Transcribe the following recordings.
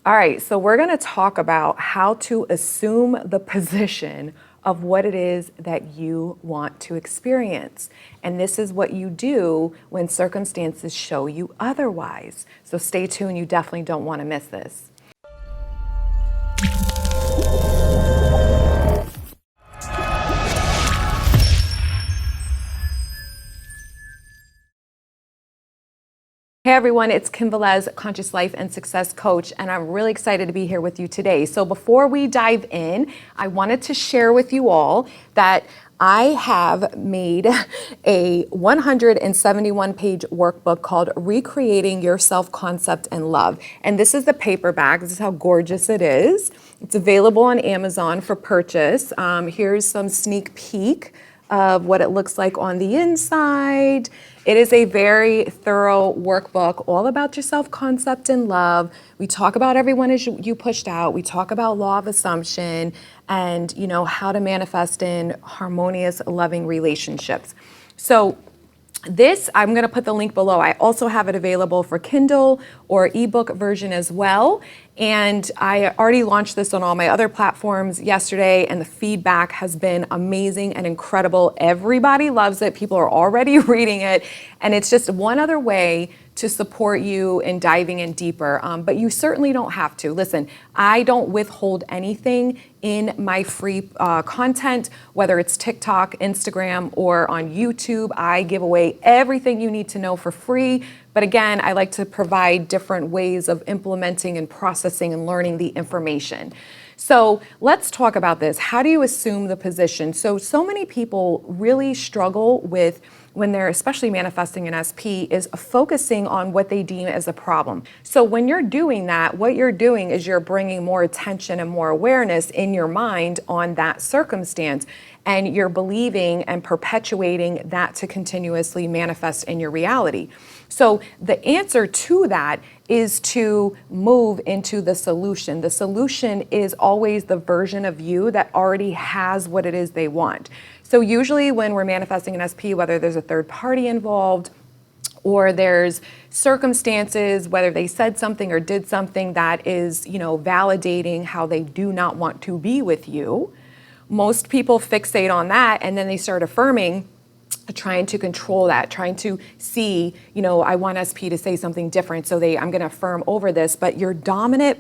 All right, so we're going to talk about how to assume the position of what it is that you want to experience. And this is what you do when circumstances show you otherwise. So stay tuned, you definitely don't want to miss this. Hey everyone, it's Kim Velez, Conscious Life and Success Coach, and I'm really excited to be here with you today. So before we dive in, I wanted to share with you all that I have made a 171-page workbook called Recreating Your Self-Concept and Love. And this is the paperback. This is how gorgeous it is. It's available on Amazon for purchase. Here's some sneak peek of what it looks like on the inside. It is a very thorough workbook all about your self-concept and love. We talk about everyone as you pushed out. We talk about law of assumption and how to manifest in harmonious, loving relationships. So this, I'm going to put the link below. I also have it available for Kindle or ebook version as well. And I already launched this on all my other platforms yesterday, and the feedback has been amazing and incredible. Everybody loves it. People are already reading it. And it's just one other way to support you in diving in deeper. But you certainly don't have to. Listen, I don't withhold anything in my free content, whether it's TikTok, Instagram, or on YouTube. I give away everything you need to know for free. But again, I like to provide different ways of implementing and processing and learning the information. So let's talk about this. How do you assume the position? So many people really struggle with, when they're especially manifesting an SP, is focusing on what they deem as a problem. So when you're doing that, what you're doing is you're bringing more attention and more awareness in your mind on that circumstance, and you're believing and perpetuating that to continuously manifest in your reality. So the answer to that is to move into the solution. The solution is always the version of you that already has what it is they want. So usually when we're manifesting an SP, whether there's a third party involved or there's circumstances, whether they said something or did something that is, validating how they do not want to be with you, most people fixate on that and then they start affirming, trying to control that, trying to see, I want SP to say something different, so I'm going to affirm over this. But your dominant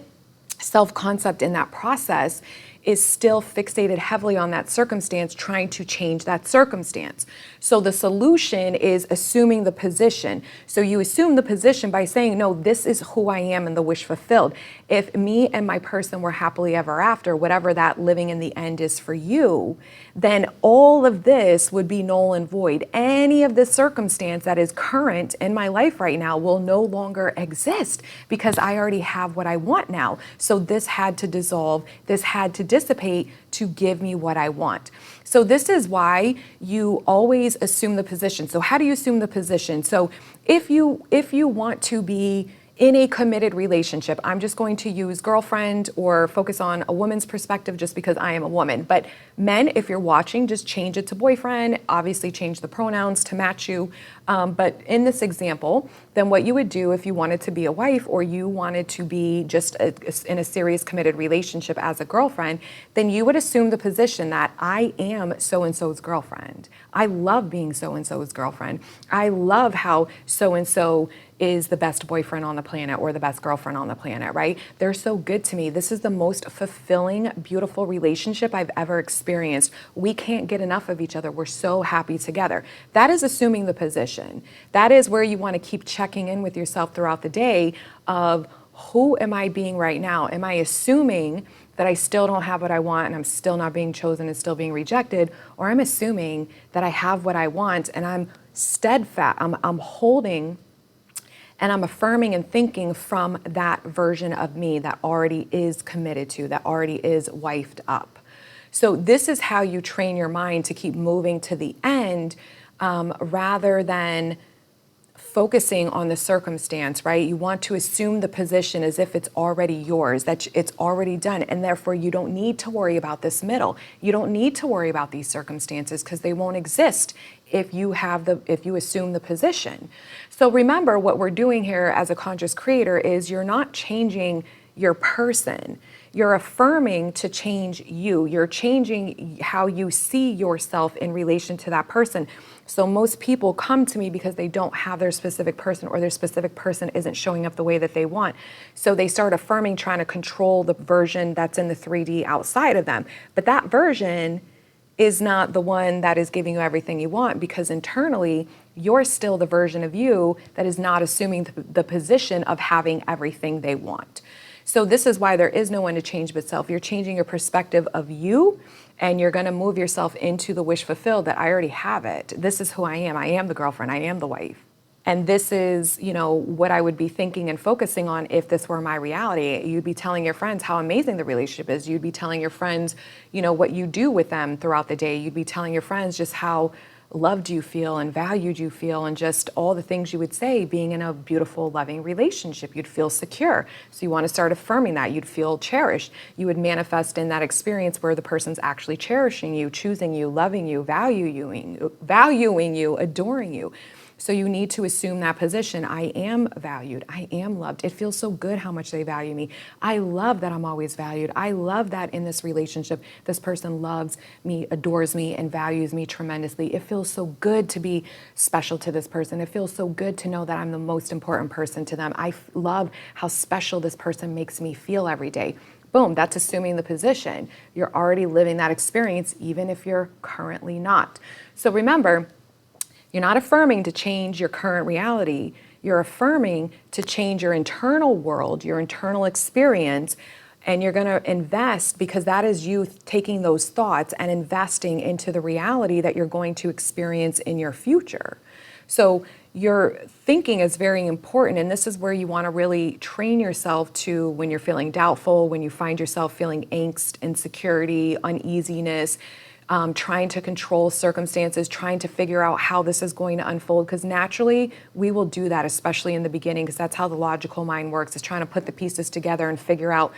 self-concept in that process is still fixated heavily on that circumstance, trying to change that circumstance. So the solution is assuming the position. So you assume the position by saying, no, this is who I am and the wish fulfilled. If me and my person were happily ever after, whatever that living in the end is for you, then all of this would be null and void. Any of the circumstance that is current in my life right now will no longer exist because I already have what I want now. So this had to dissolve, this had to dissipate to give me what I want. So this is why you always assume the position. So how do you assume the position? So if you want to be in a committed relationship, I'm just going to use girlfriend or focus on a woman's perspective just because I am a woman. But men, if you're watching, just change it to boyfriend, obviously change the pronouns to match you. But in this example, then what you would do if you wanted to be a wife or you wanted to be just in a serious committed relationship as a girlfriend, then you would assume the position that I am so-and-so's girlfriend. I love being so-and-so's girlfriend. I love how so-and-so is the best boyfriend on the planet or the best girlfriend on the planet, right? They're so good to me. This is the most fulfilling, beautiful relationship I've ever experienced. We can't get enough of each other. We're so happy together. That is assuming the position. That is where you want to keep checking in with yourself throughout the day of who am I being right now? Am I assuming that I still don't have what I want and I'm still not being chosen and still being rejected? Or I'm assuming that I have what I want and I'm steadfast, I'm holding and I'm affirming and thinking from that version of me that already is committed to, that already is wifed up. So this is how you train your mind to keep moving to the end rather than focusing on the circumstance, right? You want to assume the position as if it's already yours, that it's already done, and therefore you don't need to worry about this middle. You don't need to worry about these circumstances because they won't exist if you assume the position. So remember, what we're doing here as a conscious creator is you're not changing your person. You're affirming to change you. You're changing how you see yourself in relation to that person. So most people come to me because they don't have their specific person, or their specific person isn't showing up the way that they want. So they start affirming, trying to control the version that's in the 3D outside of them. But that version is not the one that is giving you everything you want, because internally you're still the version of you that is not assuming the position of having everything they want. So this is why there is no one to change but self. You're changing your perspective of you, and you're going to move yourself into the wish fulfilled that I already have it. This is who I am. I am the girlfriend. I am the wife. And this is, what I would be thinking and focusing on if this were my reality. You'd be telling your friends how amazing the relationship is. You'd be telling your friends, what you do with them throughout the day. You'd be telling your friends just how loved you feel and valued you feel, and just all the things you would say being in a beautiful, loving relationship. You'd feel secure. So you want to start affirming that. You'd feel cherished. You would manifest in that experience where the person's actually cherishing you, choosing you, loving you, valuing you, adoring you. So you need to assume that position. I am valued. I am loved. It feels so good how much they value me. I love that I'm always valued. I love that in this relationship, this person loves me, adores me, and values me tremendously. It feels so good to be special to this person. It feels so good to know that I'm the most important person to them. I love how special this person makes me feel every day. Boom, that's assuming the position. You're already living that experience, even if you're currently not. So remember, you're not affirming to change your current reality. You're affirming to change your internal world, your internal experience, and you're going to invest, because that is you taking those thoughts and investing into the reality that you're going to experience in your future. So your thinking is very important, and this is where you want to really train yourself to, when you're feeling doubtful, when you find yourself feeling angst, insecurity, uneasiness, trying to control circumstances, trying to figure out how this is going to unfold, because naturally we will do that, especially in the beginning, because that's how the logical mind works, is trying to put the pieces together and figure out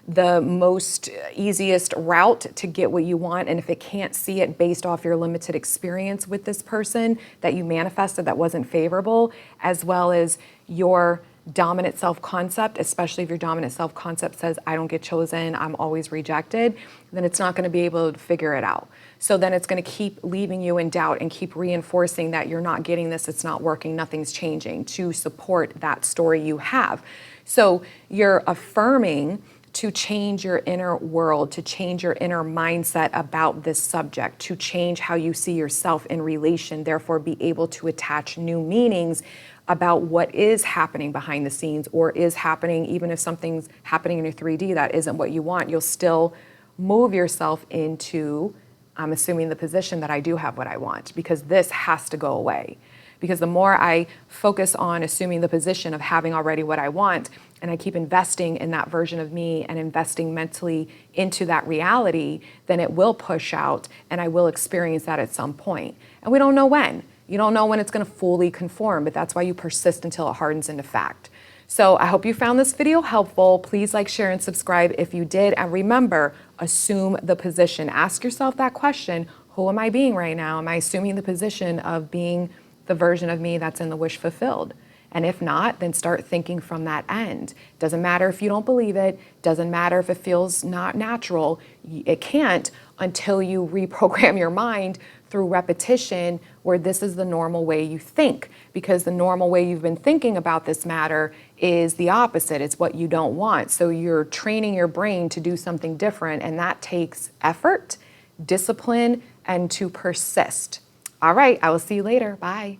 the most easiest route to get what you want. And if it can't see it based off your limited experience with this person that you manifested that wasn't favorable, as well as your dominant self-concept, especially if your dominant self-concept says, I don't get chosen, I'm always rejected, then it's not going to be able to figure it out. So then it's going to keep leaving you in doubt and keep reinforcing that you're not getting this, it's not working, nothing's changing, to support that story you have. So you're affirming to change your inner world, to change your inner mindset about this subject, to change how you see yourself in relation, therefore be able to attach new meanings about what is happening behind the scenes, or is happening, even if something's happening in your 3D that isn't what you want, you'll still move yourself into, I'm assuming the position that I do have what I want, because this has to go away. Because the more I focus on assuming the position of having already what I want, and I keep investing in that version of me and investing mentally into that reality, then it will push out and I will experience that at some point. And we don't know when. You don't know when it's going to fully conform, but that's why you persist until it hardens into fact. So I hope you found this video helpful. Please like, share, and subscribe if you did. And remember, assume the position. Ask yourself that question, who am I being right now? Am I assuming the position of being the version of me that's in the wish fulfilled? And if not, then start thinking from that end. Doesn't matter if you don't believe it. Doesn't matter if it feels not natural. It can't until you reprogram your mind through repetition, where this is the normal way you think. Because the normal way you've been thinking about this matter is the opposite. It's what you don't want. So you're training your brain to do something different, and that takes effort, discipline, and to persist. All right, I will see you later. Bye.